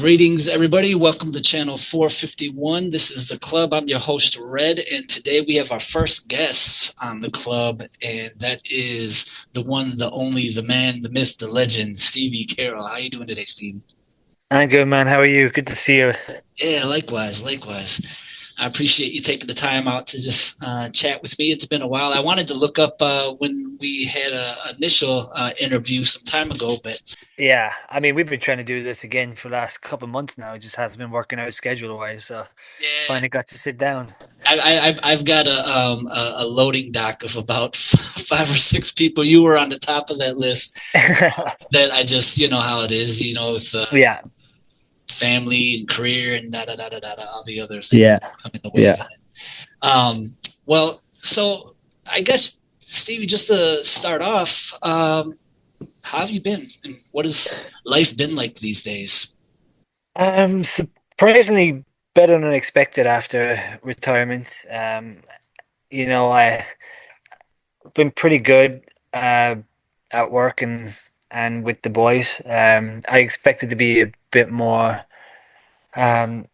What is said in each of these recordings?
Greetings, everybody. Welcome to channel 451. This is the club. I'm your host, Red, and today we have our first guest on the club, and that is the one, the only, the man, the myth, the legend, Stevie Carroll. How you doing today, Stevie? I'm good, man. How are you? Good to see you. Yeah, likewise, likewise. I appreciate you taking the time out to just chat with me. It's been a while. I wanted to look up when we had an initial interview some time ago, but Yeah, I mean, we've been trying to do this again for the last couple of months now. It just hasn't been working out schedule-wise, so yeah, finally got to sit down. I've got a loading dock of about five or six people. You were on the top of that list. That I just, you know how it is, with Yeah, family and career and da da da da da, all the other things yeah, come in the way of yeah. it. Um, well, so I guess Stevie, just to start off, how have you been, and what has life been like these days? Surprisingly better than expected after retirement. I've been pretty good at work and with the boys. I expected to be a bit more um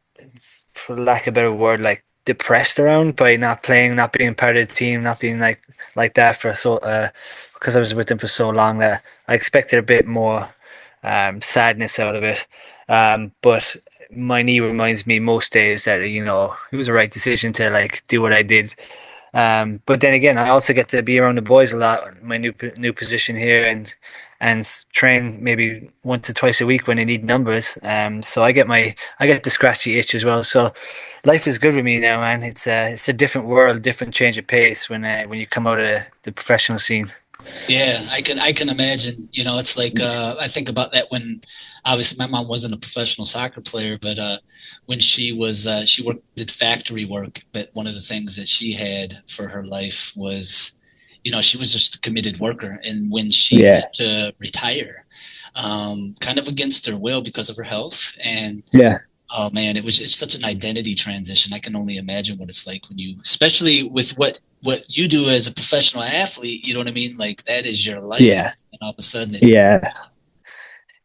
for lack of a better word, like depressed around by not playing, not being part of the team, not being like that for because I was with them for so long that I expected a bit more sadness out of it. But my knee reminds me most days that it was the right decision to like do what I did. But then again, I also get to be around the boys a lot. My new position here, and train maybe once or twice a week when I need numbers. So I get the scratchy itch as well. So life is good with me now, man. It's a different world, different change of pace when you come out of the professional scene. Yeah, I can imagine. It's like I think about that when obviously my mom wasn't a professional soccer player, but when she worked did factory work, but one of the things that she had for her life was, she was just a committed worker, and when she Yeah, had to retire, kind of against her will because of her health, and yeah, oh man, it's such an identity transition. I can only imagine what it's like when you, especially with what you do as a professional athlete. You know what I mean? Like that is your life, yeah, and all of a sudden it. yeah.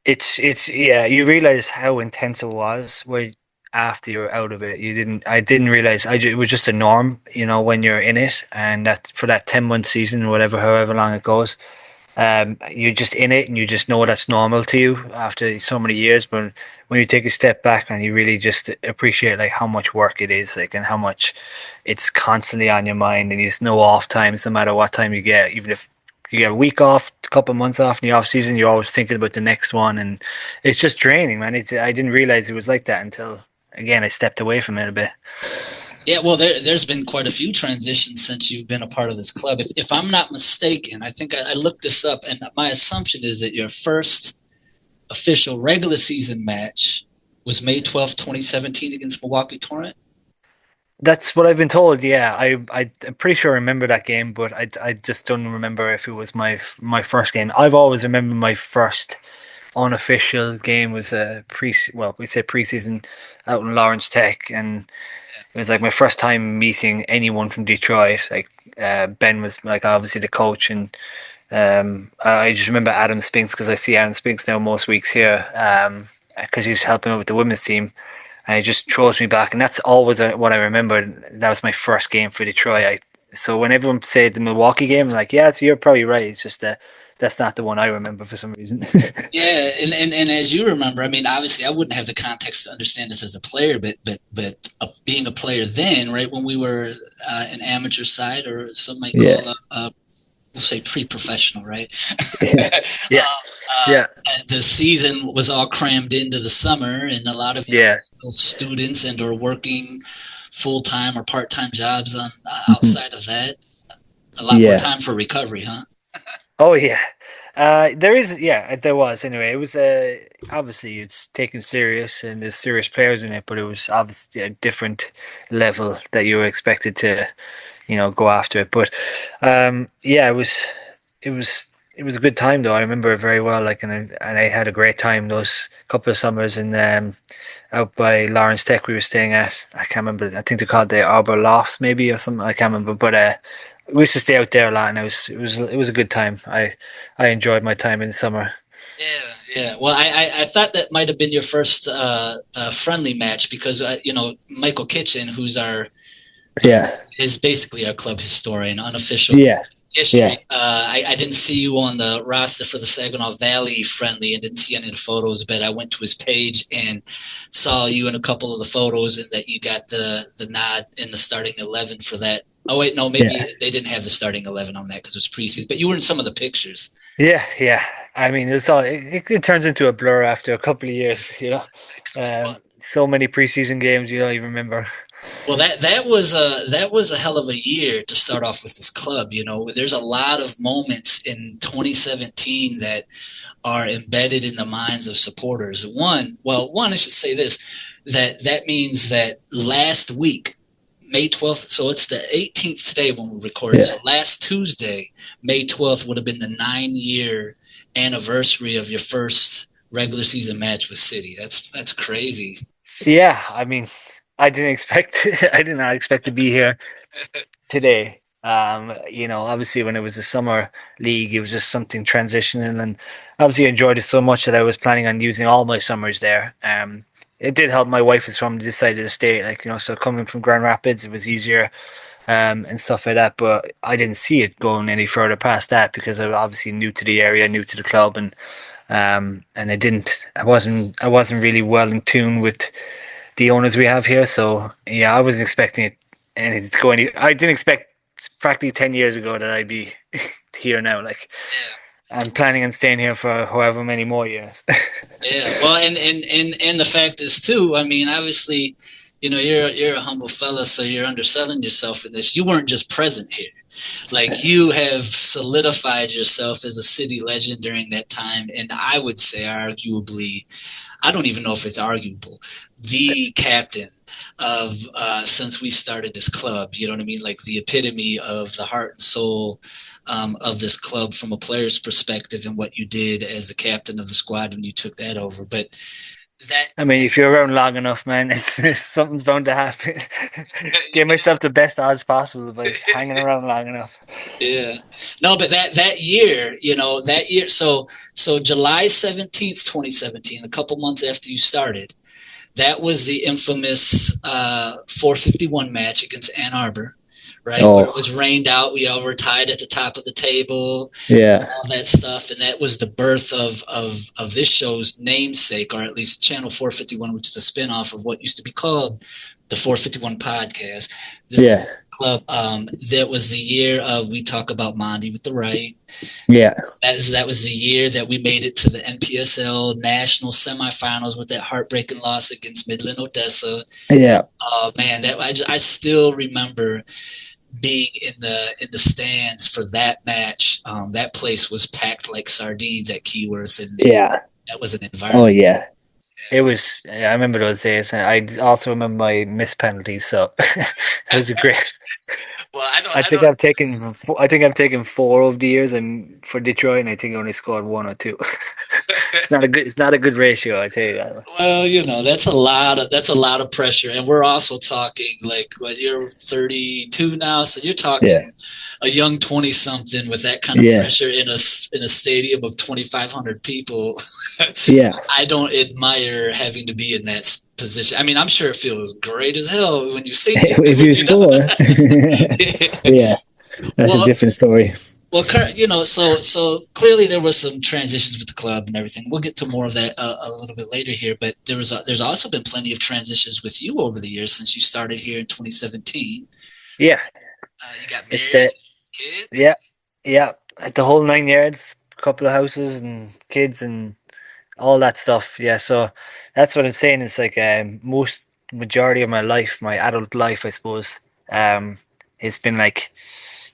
It's yeah. You realize how intense it was where after you're out of it. I didn't realize. It was just a norm, when you're in it, and that for that 10 month season, or whatever, however long it goes. You're just in it and you just know that's normal to you after so many years. But when you take a step back and you really just appreciate like how much work it is, like, and how much it's constantly on your mind, and you just no off times no matter what time you get, even if you get a week off, a couple of months off in the off season, you're always thinking about the next one, and it's just draining, man. I didn't realize it was like that until again I stepped away from it a bit. Yeah, well, there's been quite a few transitions since you've been a part of this club. If I'm not mistaken, I think I looked this up, and my assumption is that your first official regular season match was May 12th, 2017 against Milwaukee Torrent. That's what I've been told. Yeah, I'm pretty sure I remember that game, but I just don't remember if it was my first game. I've always remembered my first unofficial game was a we say preseason out in Lawrence Tech, and it was like my first time meeting anyone from Detroit. Like Ben was like obviously the coach, and I just remember Adam Spinks because I see Adam Spinks now most weeks here, because he's helping out with the women's team, and it just throws me back. And that's always what I remember. That was my first game for Detroit. So when everyone said the Milwaukee game, I'm like, yeah, so you're probably right. It's just that's not the one I remember for some reason. Yeah, and as you remember, I mean, obviously, I wouldn't have the context to understand this as a player, but being a player then, right when we were an amateur side, or some might Yeah, call we'll say pre-professional, right? yeah, yeah, yeah, The season was all crammed into the summer, and a lot of y'all yeah. were still students and or working full time or part time jobs on Mhm. outside of that. A lot more Yeah. time for recovery, huh? Oh yeah. There is, yeah, there was anyway. It was obviously it's taken serious and there's serious players in it, but it was obviously a different level that you were expected to, go after it. But yeah, it was it was a good time though. I remember it very well. Like, and I had a great time those couple of summers in out by Lawrence Tech we were staying at. I can't remember. I think they called the Arbor Lofts maybe or something. I can't remember, but we used to stay out there a lot, and it was a good time. I enjoyed my time in the summer. Yeah, yeah. Well, I thought that might have been your first friendly match because Michael Kitchen, who's our Yeah, is basically our club historian, unofficial yeah, history. yeah. I didn't see you on the roster for the Saginaw Valley friendly and didn't see any of the photos, but I went to his page and saw you in a couple of the photos and that you got the nod in the starting 11 for that. Oh wait, no, maybe Yeah. they didn't have the starting 11 on that because it was preseason, but you were in some of the pictures. Yeah, yeah. I mean, it turns into a blur after a couple of years, you know. Well, So many preseason games you don't even remember. Well, that was a hell of a year to start off with this club. You know, there's a lot of moments in 2017 that are embedded in the minds of supporters. One, I should say this, that means that last week, May 12th, so it's the 18th today when we record. Yeah. So last Tuesday, May 12th, would have been the 9 year anniversary of your first regular season match with City. That's crazy. Yeah, I mean, I didn't expect I did not expect to be here today. Obviously when it was the summer league, it was just something transitioning, and obviously I enjoyed it so much that I was planning on using all my summers there. It did help. My wife is from this side of the state, so coming from Grand Rapids, it was easier, and stuff like that. But I didn't see it going any further past that because I was obviously new to the area, new to the club, and I wasn't really well in tune with the owners we have here. So yeah, I wasn't expecting it, and it's going. I didn't expect practically 10 years ago that I'd be here now. Like, Yeah. I'm planning on staying here for however many more years. Yeah. Well, and the fact is too. I mean, obviously, you're a humble fella, so you're underselling yourself in this. You weren't just present here. Like you have solidified yourself as a city legend during that time, and I would say, arguably, I don't even know if it's arguable, the captain of since we started this club. You know what I mean? Like the epitome of the heart and soul of this club from a player's perspective and what you did as the captain of the squad when you took that over. But that, I mean, if you're around long enough, man, something's bound to happen. Give myself the best odds possible by hanging around long enough. yeah, no, but that year, that year, so July 17th, 2017, a couple months after you started, that was the infamous 451 match against Ann Arbor, right? Where it Oh, was rained out. We all were tied at the top of the table, yeah, all that stuff. And that was the birth of this show's namesake, or at least Channel 451, which is a spinoff of what used to be called the 451 podcast. This is yeah, club. That was the year of We Talk About Monty with the Right. yeah, That was the year that we made it to the NPSL national semifinals with that heartbreaking loss against Midland Odessa. yeah, Oh man, I still remember being in the stands for that match. That place was packed like sardines at Keyworth, and yeah. that was an Oh, environment. yeah. It was. Yeah, I remember those days. I also remember my missed penalties. So it was a great. Well, I don't. I think I've taken four over the years, and for Detroit, and I think I only scored one or two. It's not a good ratio, I tell you that. Well, that's a lot of pressure, and we're also talking like what you're 32 now, so you're Yeah, talking a young 20 something with that kind of yeah, pressure in a stadium of 2,500 people. yeah. I don't admire having to be in that position. I mean, I'm sure it feels great as hell when you see people If with you you. score, yeah, that's a Well, different story. well, so clearly there was some transitions with the club and everything. We'll get to more of that a little bit later here. But there's also been plenty of transitions with you over the years since you started here in 2017. Yeah, You got it's married, the kids. yeah, yeah. The whole 9 yards, couple of houses and kids and all that stuff. Yeah, so that's what I'm saying. It's like most majority of my life, my adult life, I suppose, um, it's been like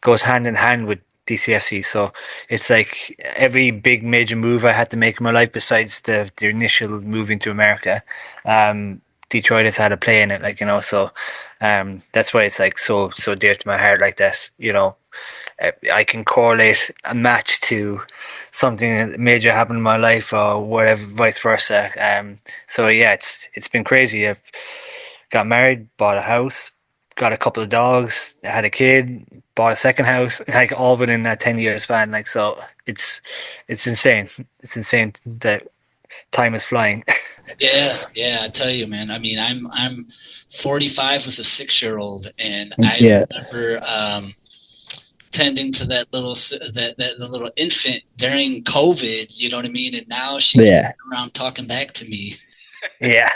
goes hand in hand with DCFC. So it's like every big major move I had to make in my life, besides the initial moving to America, Detroit has had a play in it. So that's why it's like so dear to my heart like that. I can correlate a match to something major happened in my life or whatever, vice versa. So yeah, it's been crazy. I've got married, bought a house, got a couple of dogs, had a kid, bought a second house, like all within that 10 year span. Like so, it's insane. It's insane that time is flying. Yeah, yeah, I tell you, man. I mean, I'm 45 with a 6-year-old, and I Yeah, remember tending to that the little infant during COVID. You know what I mean? And now she can yeah, run around talking back to me. yeah.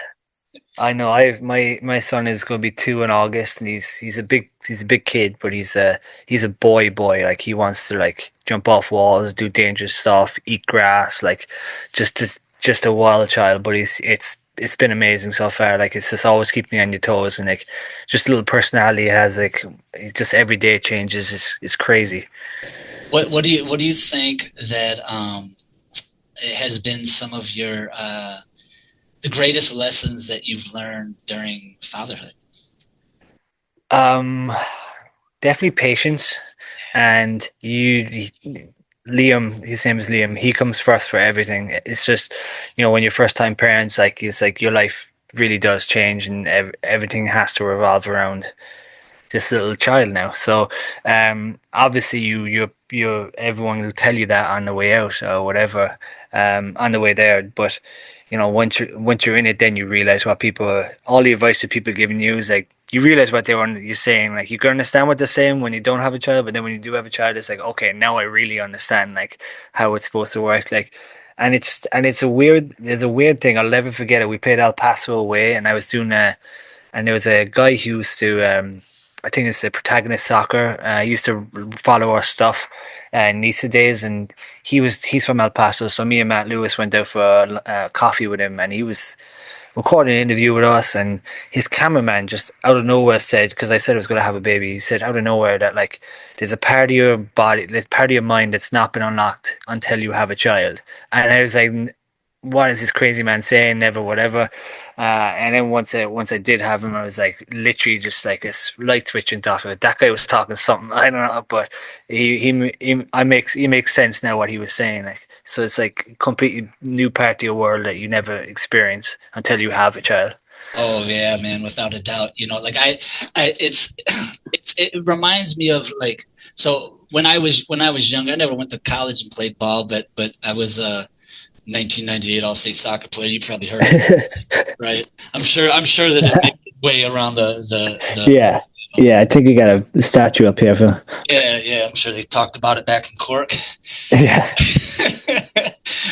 I know. My son is going to be 2 in August, and he's a big kid, but he's a boy. Like he wants to like jump off walls, do dangerous stuff, eat grass, like just a wild child. But it's been amazing so far. Like it's just always keeping me on your toes, and like just a little personality he has. Like just every day changes. It's crazy. What do you think that has been some of your the greatest lessons that you've learned during fatherhood? Um, Definitely patience, and Liam, his name is Liam. He comes first for everything. It's just, when you're first time parents, like it's like your life really does change, and everything has to revolve around this little child now. So, obviously, everyone will tell you that on the way out or whatever, on the way there. But once you're in it, then you realize what all the advice that people giving you is like you realize what you're saying. Like you can understand what they're saying when you don't have a child, but then when you do have a child, it's like okay, now I really understand like how it's supposed to work. Like. And it's there's a weird thing. I'll never forget it. We played El Paso away, and I was doing and there was a guy who used to I think it's the protagonist soccer. He used to follow our stuff in Nisa days, and he's from El Paso. So me and Matt Lewis went out for coffee with him, and he was recording an interview with us. And his cameraman just out of nowhere said, because I said I was going to have a baby, he said out of nowhere that like there's a part of your body, there's part of your mind that's not been unlocked until you have a child. And I was like, what is this crazy man saying? Never, whatever. And then once I did have him, I was like literally just like this light switch went off of it. That guy was talking something I don't know, but he makes sense now what he was saying. Like so, it's like a completely new part of your world that you never experience until you have a child. Oh yeah, man, without a doubt. Like I it reminds me of like so when I was younger, I never went to college and played ball, but I was a 1998 All-State soccer player. You probably heard of it, right? I'm sure that it made its way around the Yeah, yeah. I think you got a statue up here for. yeah. I'm sure they talked about it back in Cork. Yeah,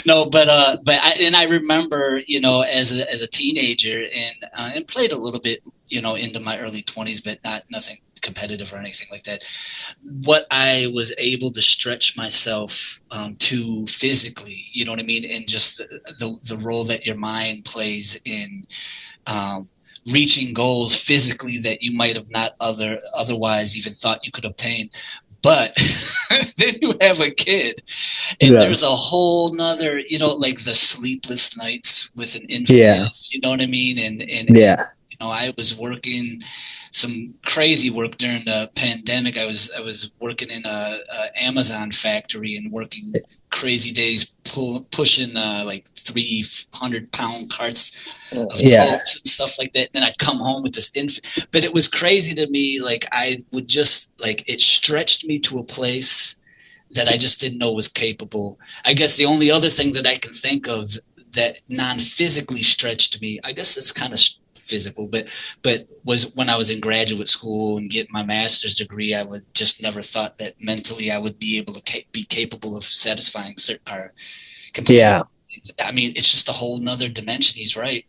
No, but I remember, as a teenager and played a little bit, into my early 20s, but not nothing competitive or anything like that. What I was able to stretch myself to physically, you know what I mean, and just the role that your mind plays in um, reaching goals physically that you might have not otherwise even thought you could obtain. But then you have a kid, and yeah, there's a whole nother, like the sleepless nights with an yeah, infant, you know what I mean? And yeah, I was working some crazy work during the pandemic. I was working in a Amazon factory and working crazy days, pushing like 300-pound carts of yeah, totes and stuff like that. Then I'd come home with this infant, but it was crazy to me. Like I would just like it stretched me to a place that I just didn't know was capable. I guess the only other thing that I can think of that non-physically stretched me, I guess that's kind of physical, but was when I was in graduate school and getting my master's degree. I would just never thought that mentally I would be able to be capable of satisfying certain or completing. yeah. I mean, it's just a whole nother dimension. He's right.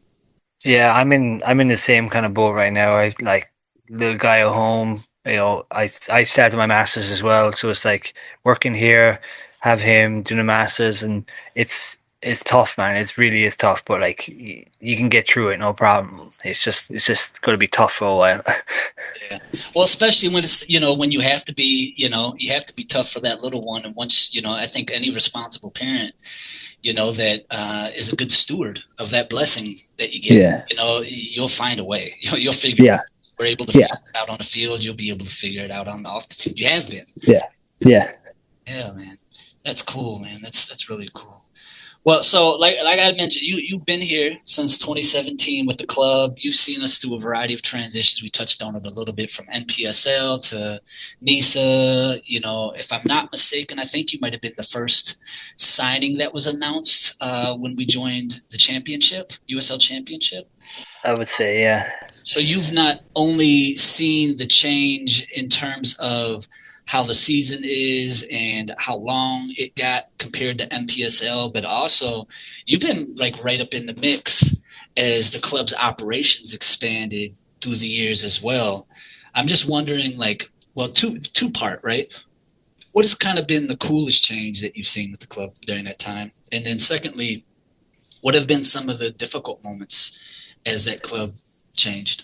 It's Yeah, I'm in the same kind of boat right now. I like little guy at home. I started my masters as well, so it's like working here, have him doing a masters, and it's tough, man. It really is tough, but like you can get through it, no problem. It's just going to be tough for a while. Yeah. Well, especially when it's, when you have to be, you have to be tough for that little one. And once, I think any responsible parent, that is a good steward of that blessing that you get, Yeah, you'll find a way. You'll figure it yeah, out. We're able to yeah, figure it out on the field. You'll be able to figure it out off the field. You have been. yeah, yeah. Yeah, man. That's cool, man. That's really cool. Well, so like I mentioned, you've been here since 2017 with the club. You've seen us through a variety of transitions. We touched on it a little bit from NPSL to NISA. You know, if I'm not mistaken, I think you might have been the first signing that was announced when we joined the championship, USL Championship. I would say, yeah. So you've not only seen the change in terms of how the season is and how long it got compared to MPSL, but also you've been like right up in the mix as the club's operations expanded through the years as well. I'm just wondering, like, well, two part, right? What has kind of been the coolest change that you've seen with the club during that time? And then secondly, what have been some of the difficult moments as that club changed?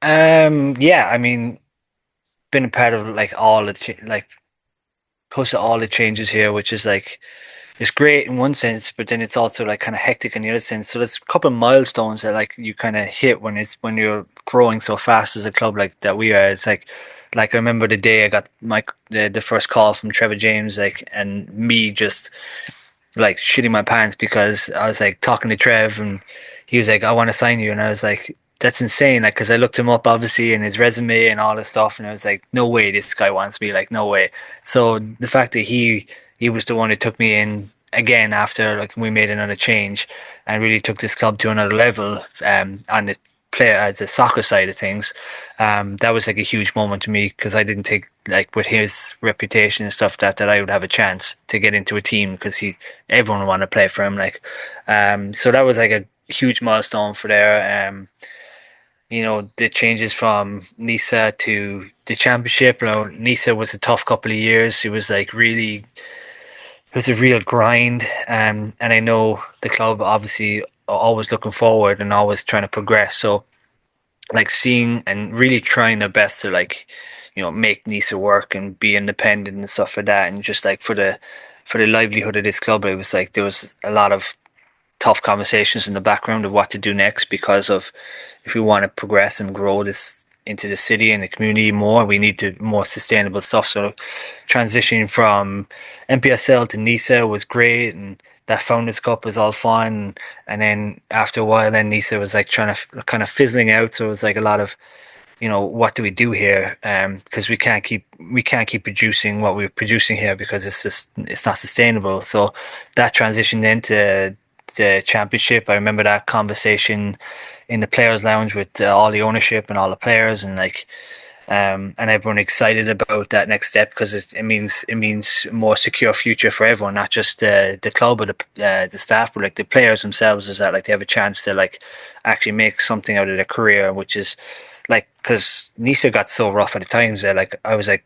Yeah, I mean, been a part of like all the like close to all the changes here, which is like it's great in one sense, but then it's also like kind of hectic in the other sense. So there's a couple of milestones that like you kind of hit when you're growing so fast as a club like that we are. It's like I remember the day I got the first call from Trevor James, like, and me just like shitting my pants because I was like talking to Trev and he was like, I want to sign you. And I was like, that's insane. Like, cause I looked him up obviously in his resume and all this stuff. And I was like, no way this guy wants me. Like, no way. So the fact that he was the one who took me in again after like we made another change and really took this club to another level, on the player as the soccer side of things, that was like a huge moment to me because I didn't think like with his reputation and stuff that I would have a chance to get into a team because he everyone would want to play for him like, so that was like a huge milestone for there. The changes from Nisa to the championship. Nisa was a tough couple of years. It was like really it was a real grind, and I know the club obviously are always looking forward and always trying to progress. So like seeing and really trying their best to like make Nisa work and be independent and stuff like that, and just like for the livelihood of this club, it was like there was a lot of tough conversations in the background of what to do next because of if we want to progress and grow this into the city and the community more, we need to more sustainable stuff. So transitioning from MPSL to NISA was great, and that Founders Cup was all fun. And then after a while, then NISA was like trying to kind of fizzling out. So it was like a lot of what do we do here? Because we can't keep producing what we're producing here because it's not sustainable. So that transition then to the championship, I remember that conversation in the players' lounge with all the ownership and all the players, and like and everyone excited about that next step because it means more secure future for everyone, not just the club or the staff, but like the players themselves. Is that like they have a chance to like actually make something out of their career, which is like because Nisa got so rough at the times that like I was like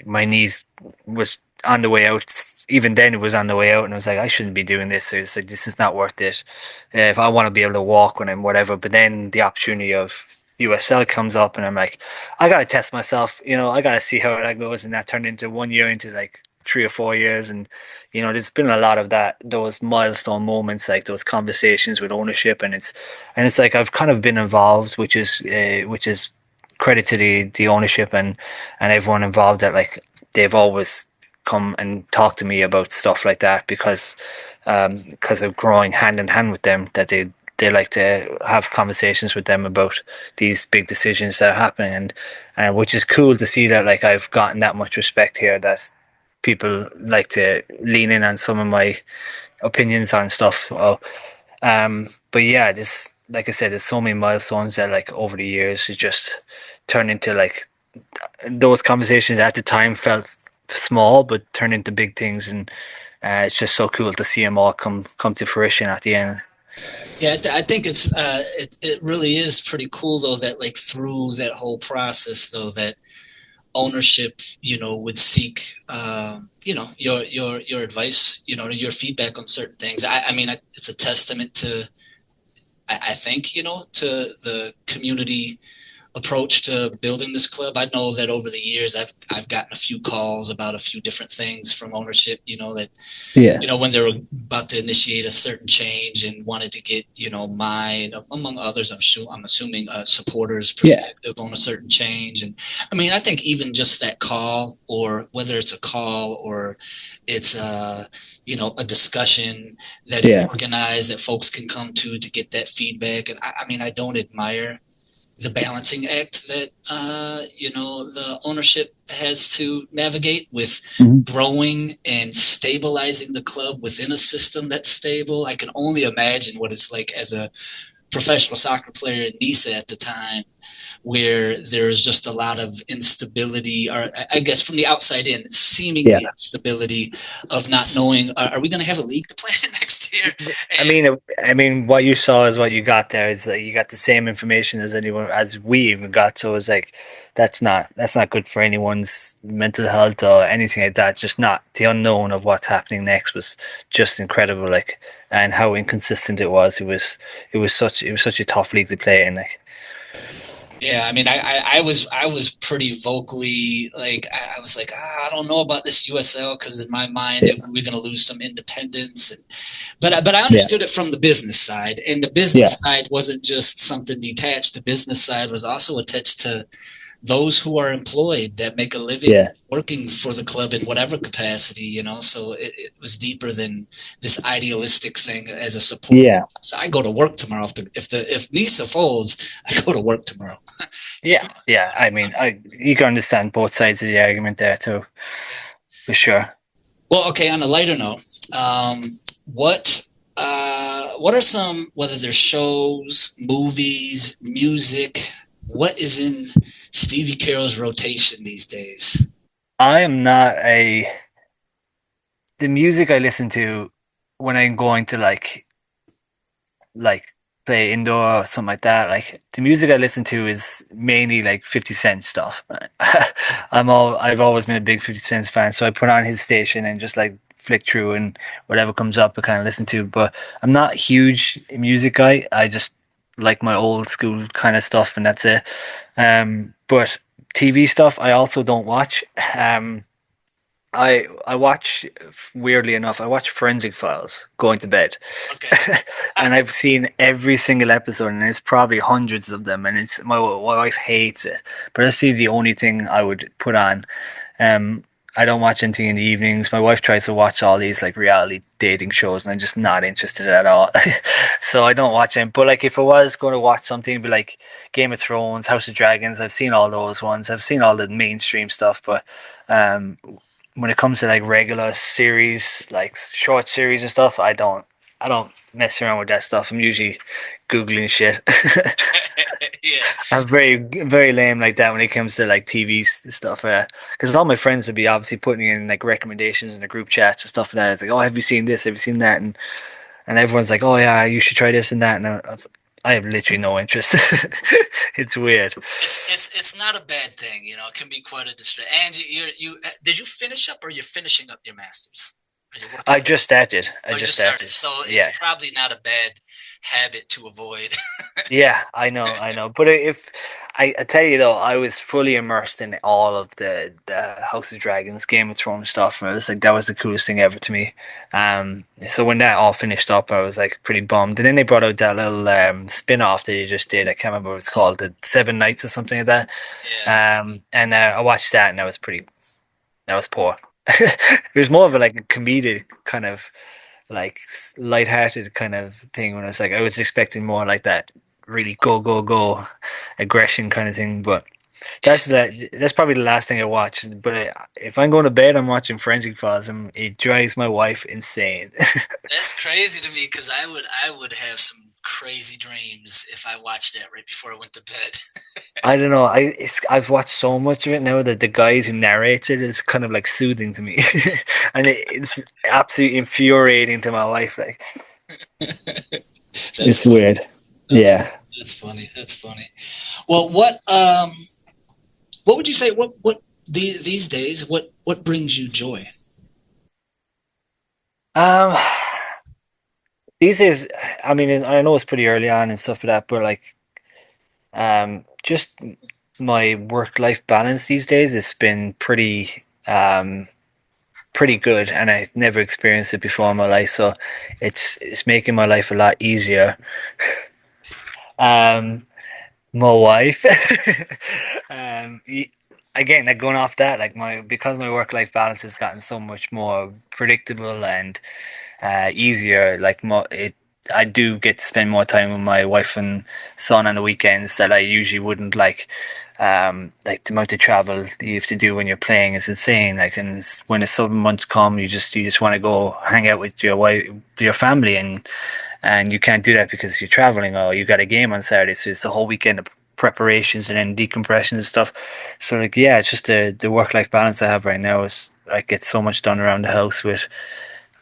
my knees was on the way out. Even then, it was on the way out, and I was like, I shouldn't be doing this. So it's like this is not worth it. If I want to be able to walk when I'm whatever, but then the opportunity of USL comes up, and I'm like, I gotta test myself. I gotta see how that goes, and that turned into 1 year into like 3 or 4 years, and there's been a lot of those milestone moments, like those conversations with ownership, and it's like I've kind of been involved, which is credit to the ownership and everyone involved that like they've always come and talk to me about stuff like that because of growing hand in hand with them that they like to have conversations with them about these big decisions that are happening and which is cool to see that like I've gotten that much respect here that people like to lean in on some of my opinions on stuff. But yeah, this like I said, there's so many milestones that like over the years it just turned into like those conversations at the time felt small but turned into big things, and it's just so cool to see them all come to fruition at the end. Yeah, I think it really is pretty cool though that like through that whole process though that ownership would seek your advice, your feedback on certain things. I mean it's a testament to I think to the community approach to building this club. I know that over the years I've gotten a few calls about a few different things from ownership, that Yeah. when they were about to initiate a certain change and wanted to get, my, among others, I'm assuming supporters' Yeah. perspective on a certain change. And I mean, I think even just that call, or whether it's a call or it's a discussion that is Yeah. organized that folks can come to get that feedback. And I mean, I don't admire the balancing act that the ownership has to navigate with Mhm. growing and stabilizing the club within a system that's stable. I can only imagine what it's like as a professional soccer player in Nisa at the time, where there's just a lot of instability, or I guess from the outside in, Yeah. seemingly instability of not knowing, are we going to have a league to play next year? I And mean, I mean, what you saw is what you got there. Is that you got the same information as anyone, as we even got. So it's like that's not good for anyone's mental health or anything like that. Just not the unknown of what's happening next was just incredible. Like, and how inconsistent it was. It was such a tough league to play in. Like, yeah, I mean, I was pretty vocally like, I was like, I don't know about this USL, because in my mind Yeah. we're going to lose some independence, but I Yeah. understood it from the business side, and the Yeah. business side wasn't just something detached. The business side was also attached to those who are employed that make a living Yeah. working for the club in whatever capacity, so it was deeper than this idealistic thing as a supporter. Yeah. So I go to work tomorrow. If Nisa folds, I go to work tomorrow. you yeah, know yeah. I mean, you can understand both sides of the argument there too, yeah. for sure. Well, okay, on a lighter note, what what are some, whether they're shows, movies, music, what is in Stevie Carroll's rotation these days? I am not a the music I listen to when I'm going to like play indoor or something like that. Like the music I listen to is mainly like 50 Cent stuff. I've always been a big 50 Cent fan, so I put on his station and just like flick through and whatever comes up I kind of listen to. But I'm not a huge music guy. I just like my old school kind of stuff, and that's it. But TV stuff I also don't watch. I watch, weirdly enough, I watch Forensic Files going to bed, Okay. and I've seen every single episode, and it's probably hundreds of them, and it's my wife hates it, but that's the only thing I would put on. Um, I don't watch anything in the evenings. My wife tries to watch all these like reality dating shows, and I'm just not interested at all. So I don't watch them. But like, if I was going to watch something, it'd be like Game of Thrones, House of Dragons. I've seen all those ones. I've seen all the mainstream stuff, but um when it comes to like regular series, like short series and stuff, I don't mess around with that stuff. I'm usually googling shit. Yeah. I'm very lame like that when it comes to like TV stuff. Because all my friends would be obviously putting in like recommendations in the group chats and stuff like that. It's like, oh, have you seen this? Have you seen that? And everyone's like, oh yeah, you should try this and that. And I have literally no interest. It's weird. It's not a bad thing, It can be quite a distraction. And you did you finish up, or you're finishing up your masters? Are you working I on it? just started. I Oh, you just just started. started. So it's Yeah. probably not a bad habit to avoid. Yeah, I know. But if I tell you though, I was fully immersed in all of the House of Dragons, Game of Thrones stuff, and it was like that was the coolest thing ever to me. So when that all finished up, I was like pretty bummed. And then they brought out that little spin-off that you just did. I can't remember what it's called, the Seven Nights or something like that. Yeah. And I watched that, and that was poor. It was more of a like a comedic kind of like light-hearted kind of thing when I was expecting more like that really go aggression kind of thing, but Yeah. that's probably the last thing I watch. But if I'm going to bed, I'm watching Forensic Files, and it drives my wife insane. That's crazy to me, because I would have some crazy dreams if I watched that right before I went to bed. I don't know. I've watched so much of it now that the guy who narrates it is kind of like soothing to me, and it's absolutely infuriating to my wife. Like, That's It's funny. weird. Uh, Yeah. that's funny. That's funny. Well, what would you say? These days? What brings you joy? um, these days, I mean, I know it's pretty early on and stuff like that, but like Just my work-life balance these days has been pretty good, and I never experienced it before in my life, so it's making my life a lot easier. Um, my wife, um, again, like going off that, like my because my work-life balance has gotten so much more predictable and easier. Like more, it I do get to spend more time with my wife and son on the weekends that I usually wouldn't like. Like the amount of travel you have to do when you're playing is insane. Like, and when the summer months come, you just want to go hang out with your wife, your family, and you can't do that because you're traveling or you got a game on Saturday. So it's a whole weekend of preparations and then decompression and stuff. So like, yeah, it's just the work life balance I have right now is I get so much done around the house with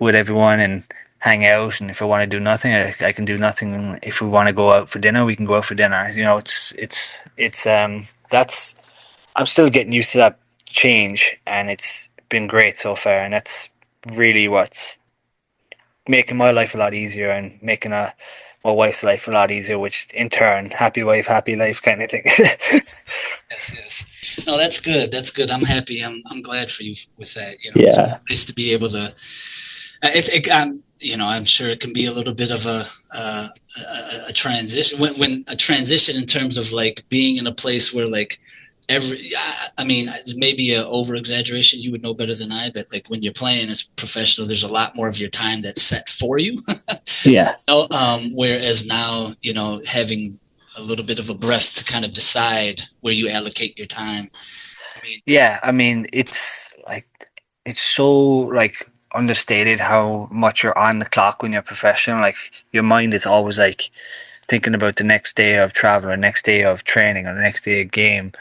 everyone and hang out. And if I want to do nothing, I can do nothing. And if we want to go out for dinner, we can go out for dinner. You know, it's that's I'm still getting used to that change, and it's been great so far. And that's really what's making my life a lot easier and making my wife's life a lot easier, which in turn, happy wife, happy life kind of thing. Yes, yes. No, that's good. That's good. I'm happy. I'm glad for you with that. You know, it's Yeah. nice to be able to. You know, I'm sure it can be a little bit of a transition when a transition in terms of like being in a place where like I mean, maybe a over exaggeration. You would know better than I, but like when you're playing as a professional, there's a lot more of your time that's set for you. Yeah. Whereas now, you know, having a little bit of a breath to kind of decide where you allocate your time. I mean, Yeah, I mean, it's so like understated how much you're on the clock when you're professional. Like your mind is always like thinking about the next day of travel or next day of training or the next day of game.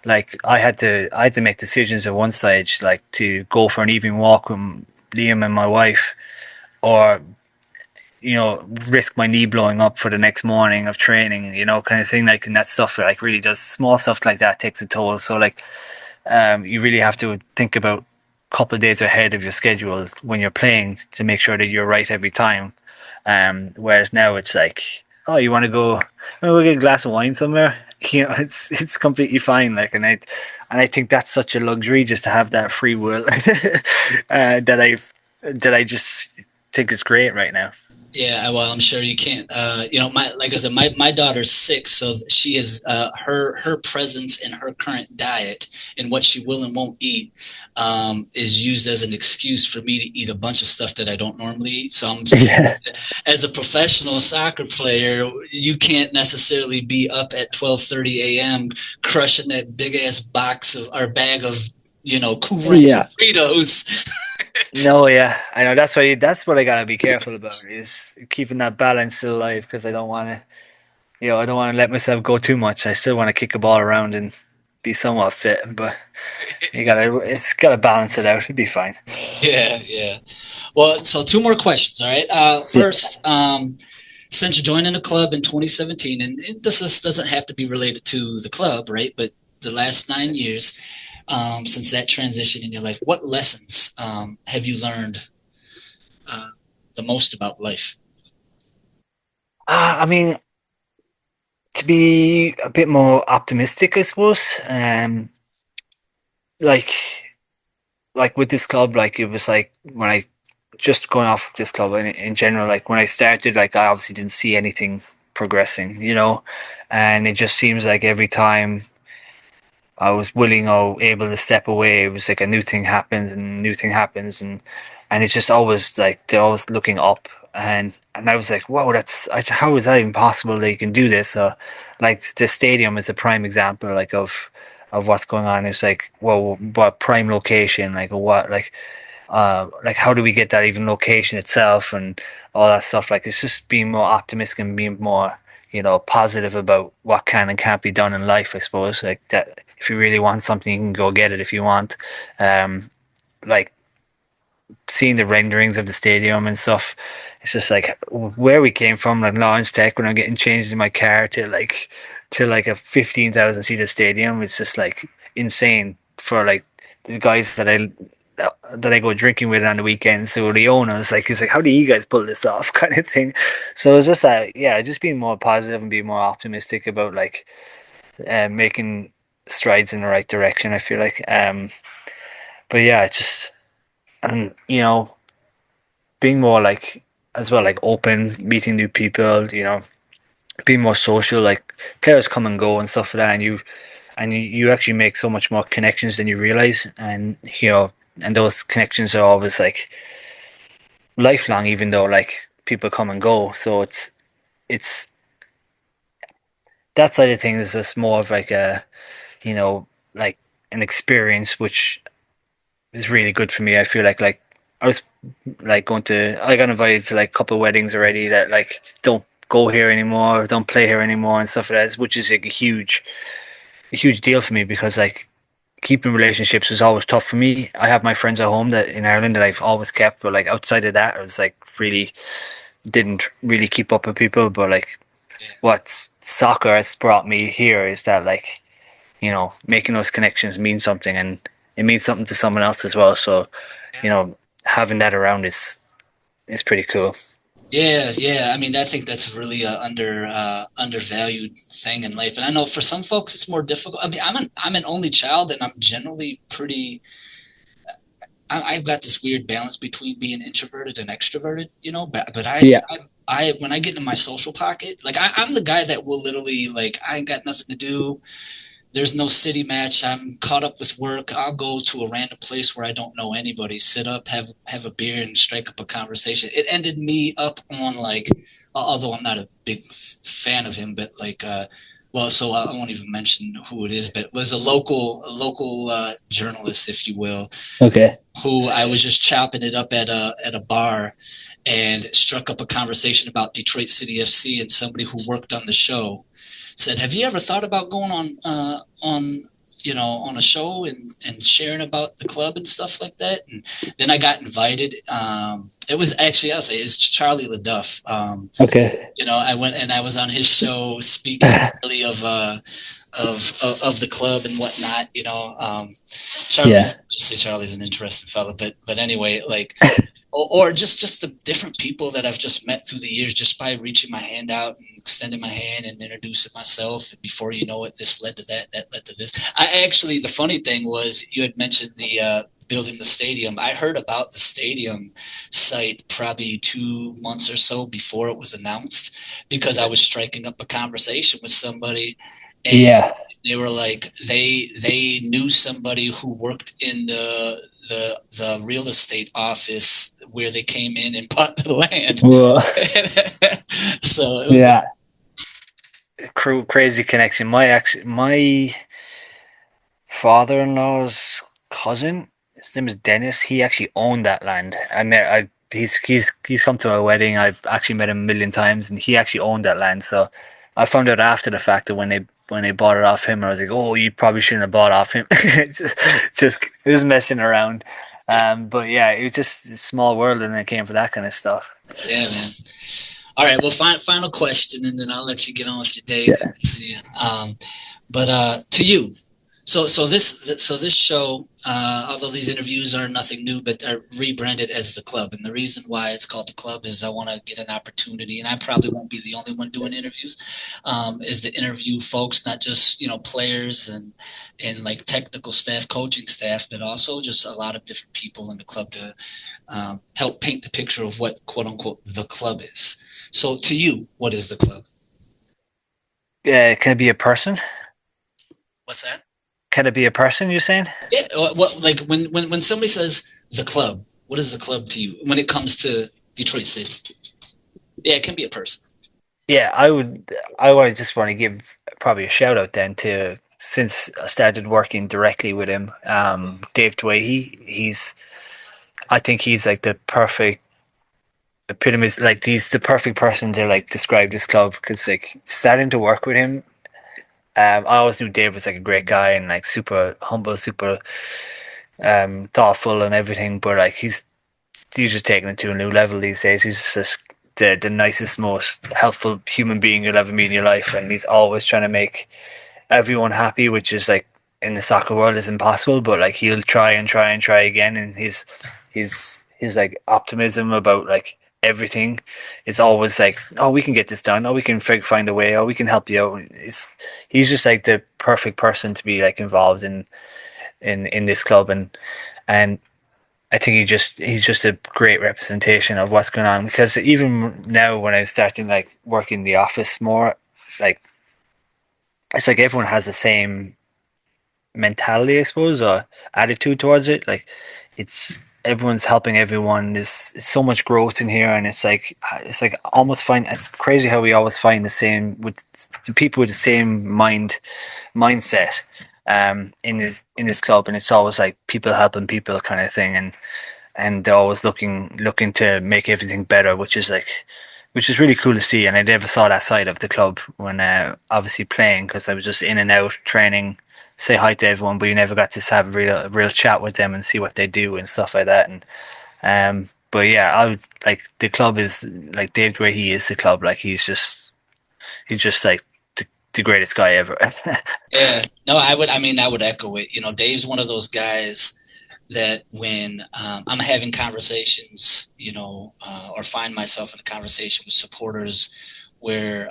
Like I had to make decisions at one stage, like to go for an evening walk with Liam and my wife, or risk my knee blowing up for the next morning of training, kind of thing. Like, and that stuff like really does small stuff like that takes a toll. So like, you really have to think about a couple of days ahead of your schedule when you're playing to make sure that you're right every time. Whereas now it's like, oh, you want to go get a glass of wine somewhere? It's completely fine. Like, and I think that's such a luxury just to have that free will that I just think is great right now. yeah, well, I'm sure you can't. You know, my like I said, my daughter's 6, so she is her presence and her current diet and what she will and won't eat is used as an excuse for me to eat a bunch of stuff that I don't normally eat. So I'm Yeah. as a professional soccer player, you can't necessarily be up at 12:30 a.m. crushing that big ass box of or bag of Cool Ranch Yeah. Doritos. No, yeah, I know. That's what I gotta be careful about is keeping that balance still alive because I don't want to, I don't want to let myself go too much. I still want to kick a ball around and be somewhat fit, but it's gotta balance it out. It'd be fine. Yeah, yeah. Well, so two more questions. All right. Yeah. First, since joining the club in 2017, and this doesn't have to be related to the club, right? But the last 9 years, since that transition in your life, what lessons have you learned uh, the most about life? I mean, to be a bit more optimistic, I suppose. Like like with this club, like it was like when I just going off this club in general, like when I started, like I obviously didn't see anything progressing, and it just seems like every time I was willing or able to step away, it was like a new thing happens and a new thing happens, and it's just always like they're always looking up, and I was like, whoa, how is that even possible that you can do this? Like the stadium is a prime example, like of what's going on. It's like, well, what prime location, like what, like how do we get that even location itself and all that stuff. Like it's just being more optimistic and being more positive about what can and can't be done in life, I suppose. Like that, if you really want something, you can go get it if you want. Like seeing the renderings of the stadium and stuff, it's just like where we came from, like Lawrence Tech, when I'm getting changed in my car to like a 15,000 seater stadium. It's just like insane for like the guys that I go drinking with on the weekends, so the owners, like, he's like, how do you guys pull this off, kind of thing. So it's just yeah, just being more positive and being more optimistic about like making strides in the right direction. I feel like, but yeah, just and being more like as well, like open, meeting new people. Being more social. Like players come and go and stuff like that, and you actually make so much more connections than you realize, and and those connections are always like lifelong, even though like people come and go. So it's that side of things is just more of like a you know like an experience which is really good for me. I feel like I was like I got invited to like a couple of weddings already that like don't go here anymore, don't play here anymore and stuff like that, which is like a huge deal for me because like keeping relationships was always tough for me. I have my friends at home that in Ireland that I've always kept, but like outside of that, I was like really didn't really keep up with people. But like Yeah, what soccer has brought me here is that like making those connections means something, and it means something to someone else as well. So you yeah. know, having that around is pretty cool. Yeah, yeah. I mean, I think that's really a undervalued thing in life, and I know for some folks it's more difficult. I mean, I'm an only child, and I'm generally pretty. I've got this weird balance between being introverted and extroverted, But Yeah. I when I get in my social pocket, like I'm the guy that will literally like I ain't got nothing to do. There's no city match. I'm caught up with work. I'll go to a random place where I don't know anybody, sit up, have a beer, and strike up a conversation. It ended me up on like, although I'm not a big fan of him, but like, well, so I won't even mention who it is, but it was a local journalist, if you will, Okay. who I was just chopping it up at a bar, and struck up a conversation about Detroit City FC, and somebody who worked on the show said, "Have you ever thought about going on a show and sharing about the club and stuff like that?" And then I got invited. It was actually I'll say it's Charlie LaDuff. Okay. I went and I was on his show speaking really of the club and whatnot. Yeah. Charlie's an interesting fellow, but anyway, like or just the different people that I've just met through the years just by reaching my hand out and extending my hand and introducing myself. And before you know it, this led to that led to this. The funny thing was you had mentioned the building the stadium. I heard about the stadium site probably 2 months or so before it was announced because I was striking up a conversation with somebody, and Yeah. they were like they knew somebody who worked in the real estate office where they came in and bought the land. Well, So it was yeah. Crazy connection. My father-in-law's cousin, his name is Dennis. He actually owned that land. He's come to my wedding. I've actually met him a million times, and he actually owned that land. So I found out after the fact that when they bought it off him, I was like, oh, you probably shouldn't have bought off him. Just it was messing around. But yeah, it was just a small world, and it came for that kind of stuff. Yeah, man. All right, well, final question, and then I'll let you get on with your day. Yeah. Good to see you. But to you, so this show, although these interviews are nothing new, but are rebranded as the club, and the reason why it's called the club is I want to get an opportunity, and I probably won't be the only one doing interviews, is to interview folks, not just players and like technical staff, coaching staff, but also just a lot of different people in the club to help paint the picture of what quote unquote the club is. So to you, what is the club? Yeah, can it be a person? What's that? Can it be a person? You're saying? Yeah. What like when somebody says the club, what is the club to you when it comes to Detroit City? Yeah, it can be a person. Yeah, I would just want to give probably a shout out then to since I started working directly with him, Dave Dwaihy. I think he's like the perfect epitome. Like he's the perfect person to like describe this club because like starting to work with him, I always knew Dave was like a great guy and like super humble, super thoughtful and everything. But like he's just taking it to a new level these days. He's just the nicest, most helpful human being you'll ever meet in your life, and he's always trying to make everyone happy, which is like in the soccer world is impossible. But like he'll try and try and try again, and his like optimism about like everything. It's always like, oh, we can get this done. Oh, we can find a way. Oh, we can help you out. He's just like the perfect person to be like involved in this club, and I think he's just a great representation of what's going on. Because even now, when I'm starting like working in the office more, like it's like everyone has the same mentality, I suppose, or attitude towards it. Like it's everyone's helping everyone. There's so much growth in here, and it's like almost find it's crazy how we always find the same with the people with the same mindset in this club, and it's always like people helping people kind of thing, and they're always looking to make everything better, which is really cool to see. And I never saw that side of the club when obviously playing, because I was just in and out training, say hi to everyone, but you never got to have a real chat with them and see what they do and stuff like that. And but yeah, I would like the club is like Dave Dwaihy. He is the club. Like he's just like the greatest guy ever. Yeah, no, I would. I mean, I would echo it. You know, Dave's one of those guys that when I'm having conversations, or find myself in a conversation with supporters where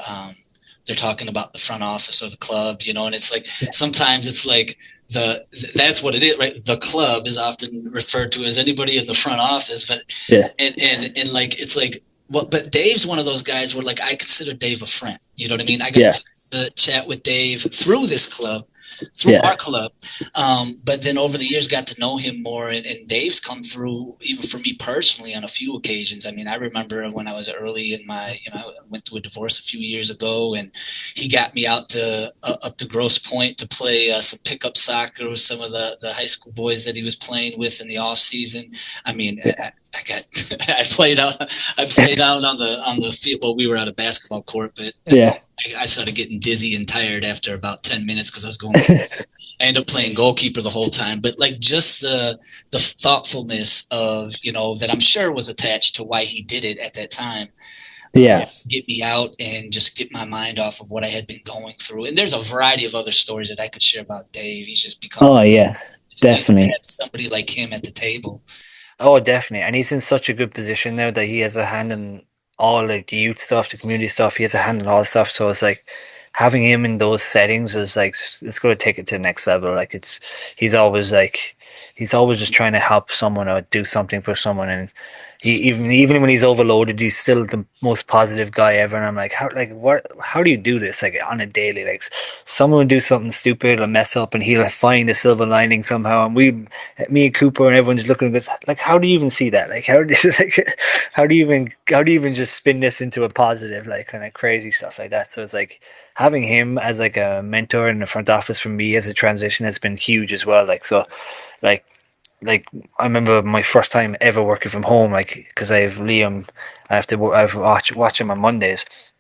they're talking about the front office or the club, and it's like sometimes it's like that's what it is, right? The club is often referred to as anybody in the front office, but Yeah, and like it's like. Well, but Dave's one of those guys where, like, I consider Dave a friend. You know what I mean? I got a yeah, chance to chat with Dave through this club, through yeah, our club. But then over the years, got to know him more. And Dave's come through, even for me personally, on a few occasions. I mean, I remember when I was early in I went through a divorce a few years ago, and he got me out to up to Grosse Pointe to play some pickup soccer with some of the high school boys that he was playing with in the off season. I mean, I got I played out on the field. Well, we were at a basketball court, but yeah, I started getting dizzy and tired after about 10 minutes because I was going through. I ended up playing goalkeeper the whole time, but like just the thoughtfulness of that I'm sure was attached to why he did it at that time, yeah. to get me out and just get my mind off of what I had been going through. And there's a variety of other stories that I could share about Dave. He's just become. Oh yeah, It's nice to definitely. have somebody like him at the table. Oh, definitely. And he's in such a good position now that he has a hand in all like the youth stuff, the community stuff. He has a hand in all the stuff. So it's like having him in those settings is like it's going to take it to the next level. Like he's always like he's always just trying to help someone or do something for someone. And even when he's overloaded, he's still the most positive guy ever. And I'm like, how do you do this like on a daily? Like someone will do something stupid or mess up, and he'll find a silver lining somehow. And me and Cooper and everyone just looking at this like, how do you even see that? Like, how do you even just spin this into a positive, like kind of crazy stuff like that? So it's like having him as like a mentor in the front office for me as a transition has been huge as well. Like like I remember my first time ever working from home, like because I have Liam, I've watch him on Mondays,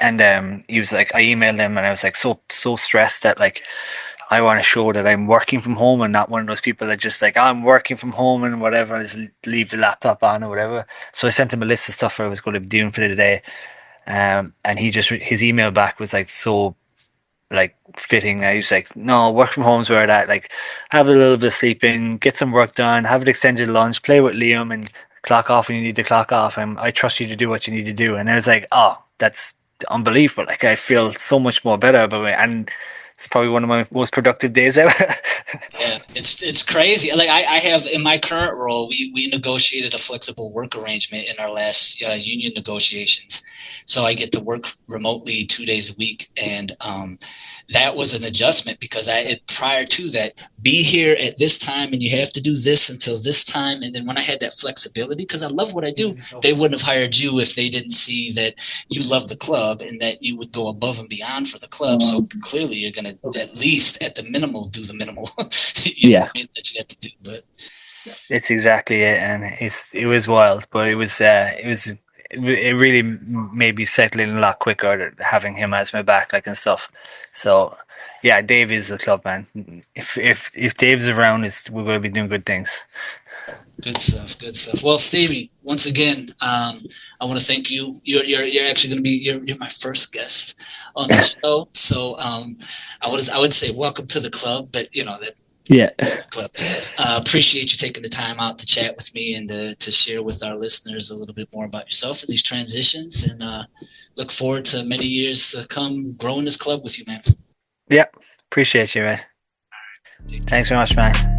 and he was like, I emailed him and I was like so stressed that like I want to show that I'm working from home and not one of those people that just like I'm working from home and whatever, just leave the laptop on or whatever. So I sent him a list of stuff I was going to be doing for the day, and his email back was like so like fitting. I was like, no, work from home's where that like have a little bit of sleeping, get some work done, have an extended lunch, play with Liam, and clock off when you need to clock off. And I trust you to do what you need to do. And I was like, oh, that's unbelievable. Like I feel so much more better about it, and it's probably one of my most productive days ever. Yeah, it's crazy. Like I have in my current role, we negotiated a flexible work arrangement in our last union negotiations, so I get to work remotely 2 days a week, and that was an adjustment because prior to that, be here at this time and you have to do this until this time, and then when I had that flexibility, because I love what I do, they wouldn't have hired you if they didn't see that you love the club and that you would go above and beyond for the club. So clearly, you're going to at least at the minimal do the minimal. Yeah, That you have to do. But it's exactly it, and it was wild, but it really made me settle in a lot quicker having him as my back, like and stuff. So yeah, Dave is the club man. If Dave's around, we're going to be doing good things. good stuff, good stuff. Well, Stevie, once again, I want to thank you. You're actually going to be you're my first guest on the show, so I would say welcome to the club. But Yeah. Club. Appreciate you taking the time out to chat with me and to share with our listeners a little bit more about yourself and these transitions. And look forward to many years to come growing this club with you, man. Yeah. Appreciate you, man. Take care. Thanks very much, man.